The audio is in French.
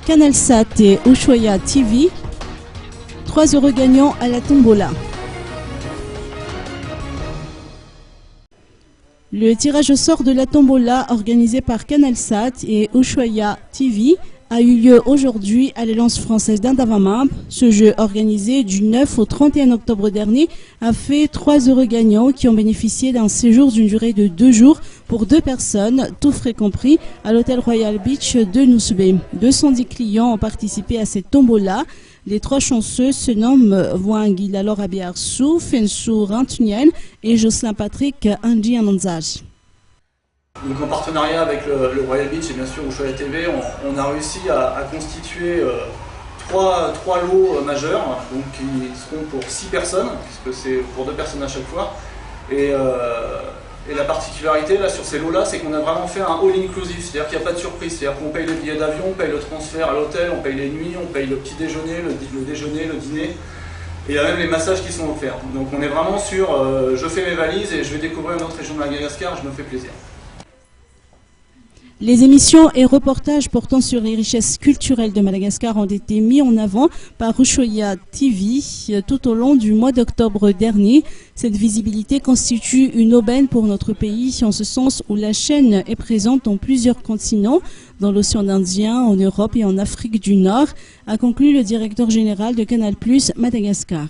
CanalSat et Ushuaïa TV. 3 euros gagnants à la tombola. Le tirage au sort de la tombola organisé par CanalSat et Ushuaïa TV a eu lieu aujourd'hui à l'Alliance française d'Indavamab. Ce jeu organisé du 9 au 31 octobre dernier a fait 3 heureux gagnants qui ont bénéficié d'un séjour d'une durée de 2 jours pour 2 personnes, tout frais compris, à l'hôtel Royal Beach de Nousbé. 210 clients ont participé à cette tombola. Les 3 chanceux se nomment Wangui Lalor Abiarsou, Fensou Rantunien et Jocelyn Patrick Andy Ananzaj. Donc en partenariat avec le Royal Beach et bien sûr Ushuaïa TV, on a réussi à constituer 3 lots majeurs, donc qui seront pour 6 personnes, puisque c'est pour 2 personnes à chaque fois. Et la particularité là, sur ces lots-là, c'est qu'on a vraiment fait un all-inclusive, c'est-à-dire qu'il n'y a pas de surprise, c'est-à-dire qu'on paye le billet d'avion, on paye le transfert à l'hôtel, on paye les nuits, on paye le petit déjeuner, le déjeuner, le dîner. Et il y a même les massages qui sont offerts. Donc on est vraiment sur je fais mes valises et je vais découvrir une autre région de Madagascar, je me fais plaisir. Les émissions et reportages portant sur les richesses culturelles de Madagascar ont été mis en avant par Ushuaïa TV tout au long du mois d'octobre dernier. Cette visibilité constitue une aubaine pour notre pays en ce sens où la chaîne est présente dans plusieurs continents, dans l'océan Indien, en Europe et en Afrique du Nord, a conclu le directeur général de Canal+ Madagascar.